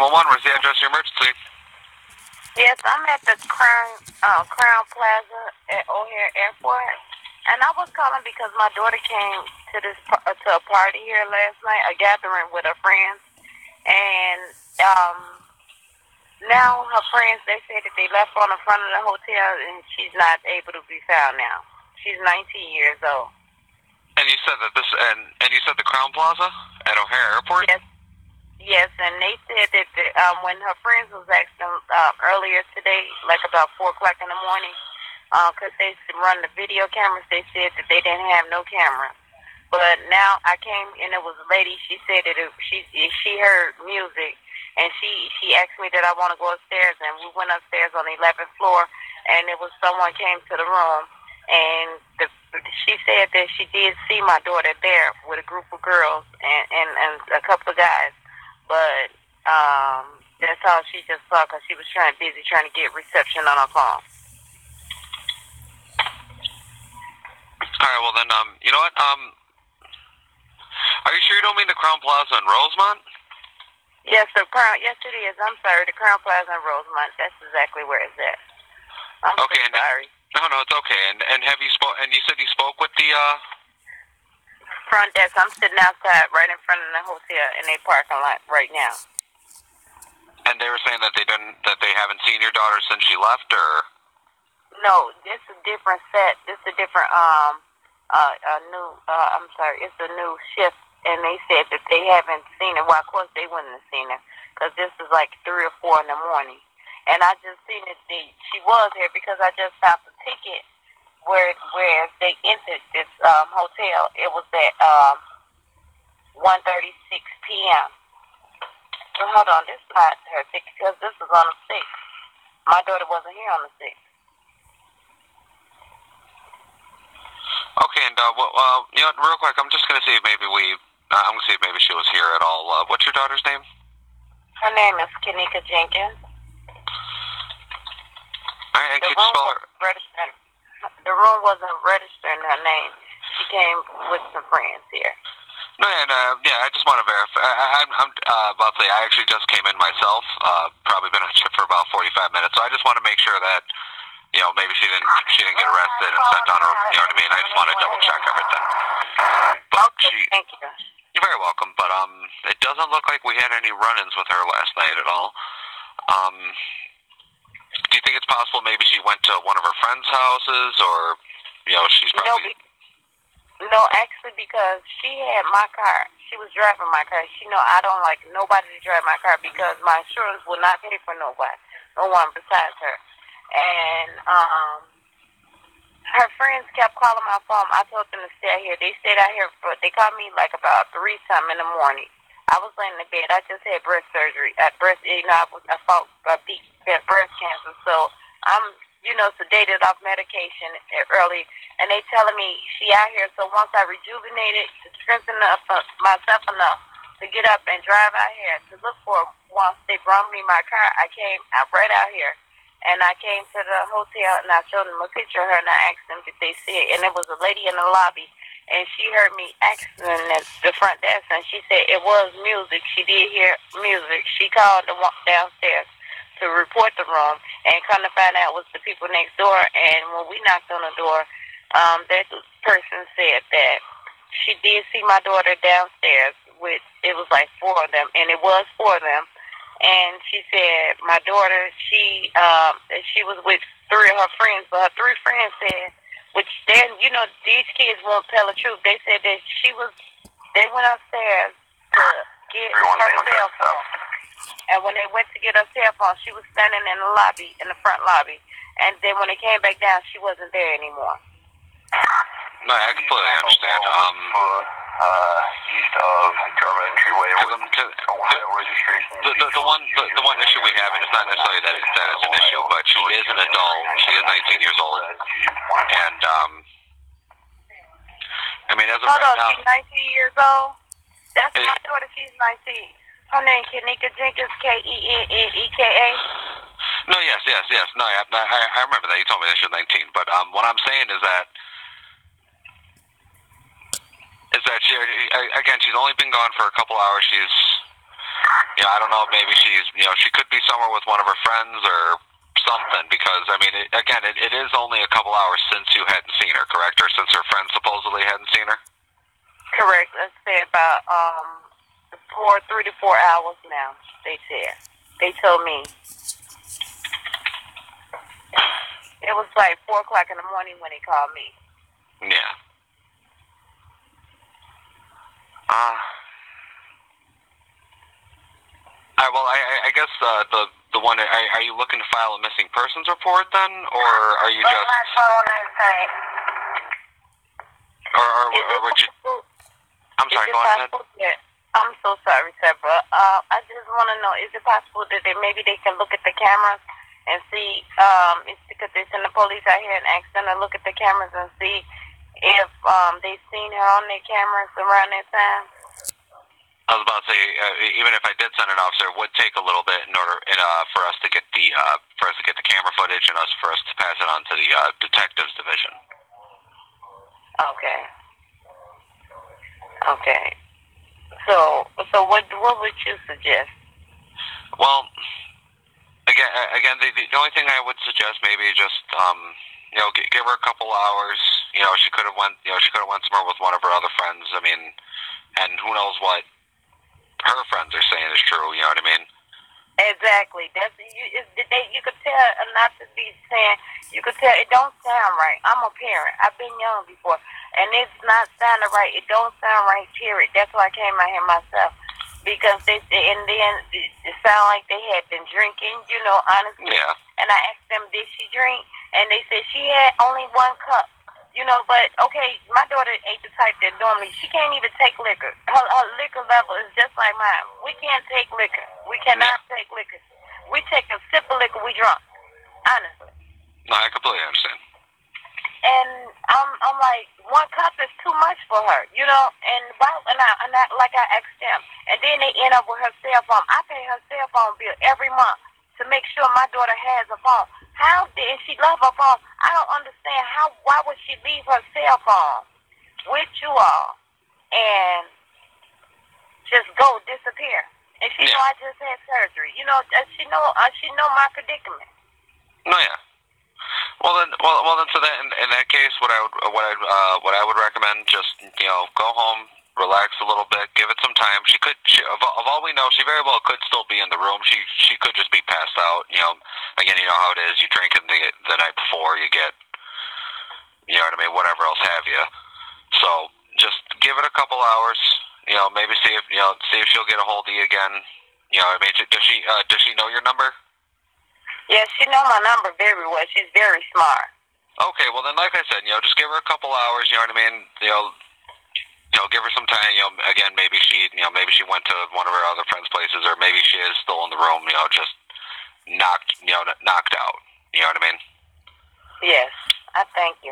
911, where's the address of your emergency? Yes, I'm at the Crown Plaza at O'Hare Airport, and I was calling because my daughter came to to a party here last night, a gathering with her friends, and now her friends, they said that they left on the front of the hotel, and she's not able to be found now. She's 19 years old. And you said that and you said the Crown Plaza at O'Hare Airport? Yes. Yes, and they said that when her friends was asking earlier today, like about 4 o'clock in the morning, because they run the video cameras, they said that they didn't have no cameras. But now I came, and it was a lady, she said that she heard music, and she asked me that I want to go upstairs, and we went upstairs on the 11th floor, and it was someone came to the room, and she said that she did see my daughter there with a group of girls and a couple of guys. But that's all she just saw because she was busy trying to get reception on her phone. All right, well then, you know what? Are you sure you don't mean the Crown Plaza in Rosemont? Yes, yes, it is. I'm sorry, the Crown Plaza in Rosemont. That's exactly where it's at. I'm okay, so sorry. No, it's okay. And have you and you said you spoke with the front desk. I'm sitting outside right in front of the hotel in a parking lot right now. And they were saying that they haven't seen your daughter since she left, or? No, this is a different set. This is a different new. I'm sorry, it's a new shift, and they said that they haven't seen her. Well, of course they wouldn't have seen her because this is like 3 or 4 in the morning. And I just seen that she was here because I just found the ticket. Where they entered this hotel, it was at 1:36 p.m. So hold on, this is not her ticket because this was on the 6th. My daughter wasn't here on the 6th. Okay, and you know, real quick, I'm just gonna see if maybe I'm gonna see if maybe she was here at all. What's your daughter's name? Her name is Kenika Jenkins. All right, and could you spell her? The room wasn't registering her name. She came with some friends here. No, and yeah, I just want to verify. I'm about to say I actually just came in myself. Probably been on shift for about 45 minutes, so I just want to make sure that maybe she didn't get arrested and sent on her. You know what I mean? I just want to double check everything. But okay, thank you. You're very welcome. But it doesn't look like we had any run-ins with her last night at all. Do you think it's possible maybe she went to one of her friends' houses, or she's probably? No, actually, because she had my car. She was driving my car. I don't like nobody to drive my car because my insurance will not pay for no one besides her. And her friends kept calling my phone. I told them to stay out here. They stayed out here, but they called me like about 3-something in the morning. I was laying in the bed. I just had breast surgery. I fought breast cancer. So I'm, sedated off medication early. And they telling me she out here. So once I rejuvenated, to strengthen myself enough to get up and drive out here to look for her. Once they brought me my car, I came right out here. And I came to the hotel and I showed them a picture of her and I asked them if they see it. And there was a lady in the lobby. And she heard me asking at the front desk, and she said it was music. She did hear music. She called and walked downstairs to report the room, and come to find out it was the people next door. And when we knocked on the door, that person said that she did see my daughter downstairs with, it was like 4 of them, and it was 4 of them. And she said my daughter, she was with 3 of her friends, but her 3 friends said, which then, these kids won't tell the truth. They said that they went upstairs to get her cell phone. And when they went to get her cell phone, she was standing in the lobby, in the front lobby. And then when they came back down, she wasn't there anymore. No, I completely understand. East of Java entryway with Ohio registration. The one issue we have, and it's not necessarily that it's an issue, but she is an adult. She is 19 years old, and I mean, as of right now, she's 19 years old. That's my daughter. She's 19. Her name Kenika Jenkins, Keneka. No, yes. No, I remember that. You told me that she was 19. But what I'm saying is that she's only been gone for a couple hours. you know, I don't know, maybe she's, you know, she could be somewhere with one of her friends or something, because, I mean, it is only a couple hours since you hadn't seen her, correct? Or since her friend supposedly hadn't seen her? Correct. Let's say about 3 to 4 hours now, they said. They told me. It was like 4 o'clock in the morning when they called me. Yeah. All right, well, I guess the one, are you looking to file a missing persons report then, or are you just... Or would you... I'm sorry, go ahead. I'm so sorry, sir, but I just want to know, is it possible that maybe they can look at the cameras and see, it's because they send the police out here and ask them to look at the cameras and see if they've seen her on their cameras around that time? I was about to say, even if I did send an officer, it would take a little bit in order for us to get the camera footage and for us to pass it on to the detectives division. Okay. Okay. So what would you suggest? Well, again, the only thing I would suggest maybe just you know, give her a couple hours. You know, she could have went somewhere with one of her other friends. I mean, and who knows what her friends are saying is true. You know what I mean? Exactly. That's you could tell, not to be saying, you could tell it don't sound right. I'm a parent. I've been young before, and it's not sounding right. It don't sound right. Period. That's why I came out here myself, because and then it sounded like they had been drinking. You know, honestly. Yeah. And I asked them, did she drink? And they said she had only 1 cup. You know, but, okay, my daughter ain't the type that normally, she can't even take liquor. Her liquor level is just like mine. We can't take liquor. We cannot take liquor. We take a sip of liquor, we drunk. Honestly. No, I completely understand. And I'm like, 1 cup is too much for her, you know. And like I asked them, and then they end up with her cell phone. I pay her cell phone bill every month to make sure my daughter has a phone. How did she love her phone? I don't understand why would she leave her cell phone with you all and just go disappear? And she know I just had surgery. You know, she know my predicament. No, yeah. Well then, so that in that case, what I would recommend, just, you know, go home, relax a little bit, give it some time. Of all we know, she very well could still be in the room. She could just be passed out. You know, again, you know how it is. You drink the night before, you get, you know what I mean, whatever else have you. So just give it a couple hours. You know, maybe see if she'll get a hold of you again. You know, I mean, does she know your number? Yeah, she know my number very well. She's very smart. Okay, well then, like I said, you know, just give her a couple hours. You know what I mean? You know, give her some time. You know, again, maybe she went to one of her other friends' places, or maybe she is still in the room. You know, just knocked out. You know what I mean? Yes, I thank you.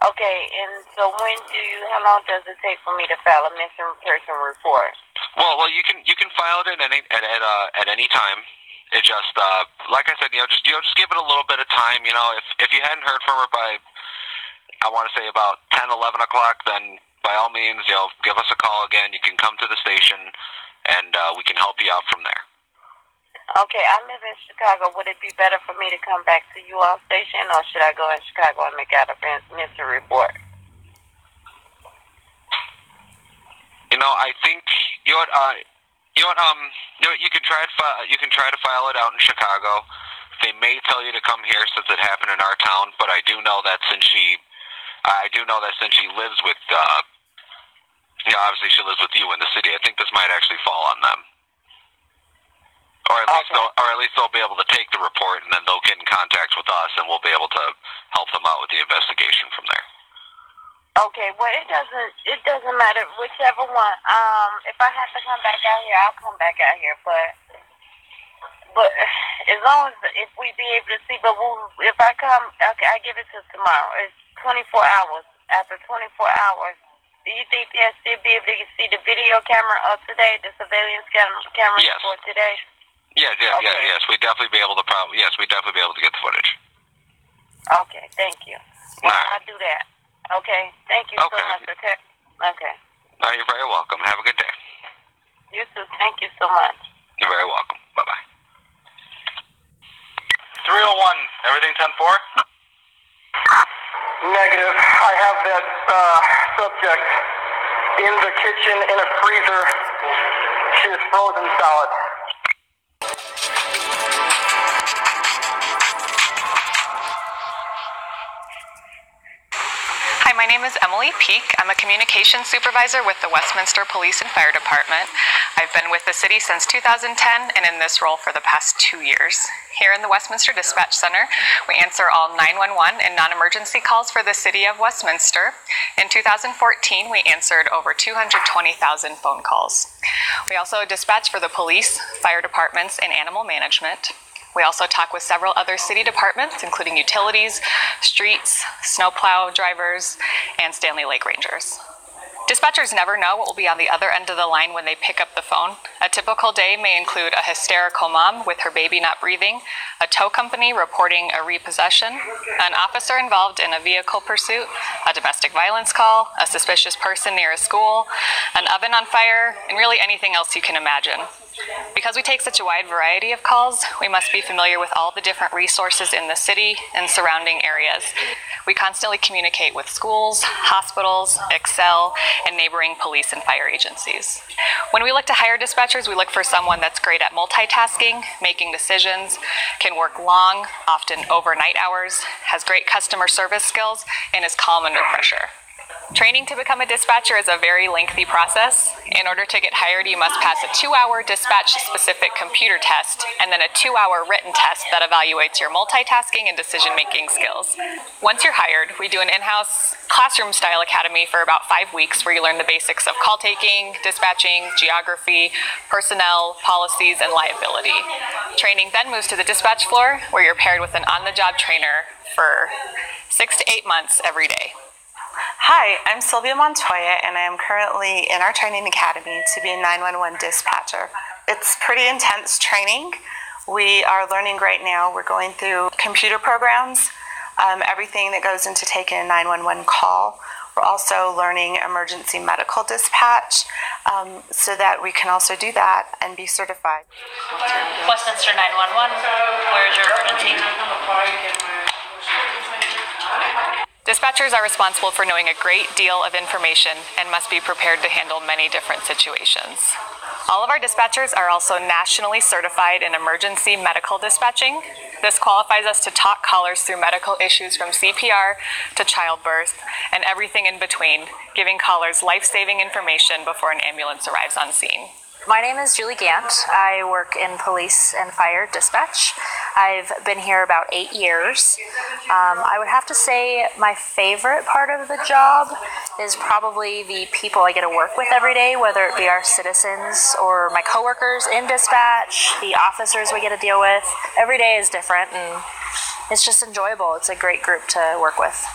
Okay, and so how long does it take for me to file a missing person report? Well, you can file it at any time. It just, like I said, just give it a little bit of time. You know, if you hadn't heard from her by, I want to say about 10, 11 o'clock, then by all means, give us a call again. You can come to the station, and we can help you out from there. Okay, I live in Chicago. Would it be better for me to come back to you all station, or should I go in Chicago and make out a missing report? You know, I think you can try to file it out in Chicago. They may tell you to come here since it happened in our town, but I do know that since she lives with, obviously she lives with you in the city. I think this might actually fall on them, or at least they'll be able to take the report, and then they'll get in contact with us, and we'll be able to help them out with the investigation from there. Okay, well, it doesn't matter, whichever one. If I have to come back out here, I'll come back out here, but as long as, if we be able to see, if I come, okay, I give it to tomorrow. It's 24 hours. After 24 hours, do you think they'll still be able to see the video camera of today, the surveillance camera for today? Yes, we'd definitely be able to get the footage. Okay, thank you. Well, I'll do that. Okay, thank you so much. Okay. No, you're very welcome. Have a good day. You too. Thank you so much. All You're very welcome. Bye-bye. 301, everything 10-4? Negative. I have that subject in the kitchen in a freezer. She is frozen solid. Hi, my name is Emily Peak. I'm a communications supervisor with the Westminster Police and Fire Department. I've been with the city since 2010 and in this role for the past 2 years. Here in the Westminster Dispatch Center, we answer all 911 and non-emergency calls for the city of Westminster. In 2014, we answered over 220,000 phone calls. We also dispatch for the police, fire departments, and animal management. We also talk with several other city departments, including utilities, streets, snowplow drivers, and Stanley Lake Rangers. Dispatchers never know what will be on the other end of the line when they pick up the phone. A typical day may include a hysterical mom with her baby not breathing, a tow company reporting a repossession, an officer involved in a vehicle pursuit, a domestic violence call, a suspicious person near a school, an oven on fire, and really anything else you can imagine. Because we take such a wide variety of calls, we must be familiar with all the different resources in the city and surrounding areas. We constantly communicate with schools, hospitals, Excel, and neighboring police and fire agencies. When we look to hire dispatchers, we look for someone that's great at multitasking, making decisions, can work long, often overnight hours, has great customer service skills, and is calm under pressure. Training to become a dispatcher is a very lengthy process. In order to get hired, you must pass a 2-hour dispatch-specific computer test and then a 2-hour written test that evaluates your multitasking and decision-making skills. Once you're hired, we do an in-house classroom-style academy for about 5 weeks where you learn the basics of call taking, dispatching, geography, personnel, policies, and liability. Training then moves to the dispatch floor where you're paired with an on-the-job trainer for 6 to 8 months every day. Hi, I'm Sylvia Montoya, and I am currently in our training academy to be a 911 dispatcher. It's pretty intense training. We are learning right now. We're going through computer programs, everything that goes into taking a 911 call. We're also learning emergency medical dispatch so that we can also do that and be certified. Westminster 911, where is your emergency? Dispatchers are responsible for knowing a great deal of information and must be prepared to handle many different situations. All of our dispatchers are also nationally certified in emergency medical dispatching. This qualifies us to talk callers through medical issues from CPR to childbirth and everything in between, giving callers life-saving information before an ambulance arrives on scene. My name is Julie Gant. I work in police and fire dispatch. I've been here about 8 years. I would have to say my favorite part of the job is probably the people I get to work with every day, whether it be our citizens or my coworkers in dispatch, the officers we get to deal with. Every day is different and it's just enjoyable. It's a great group to work with.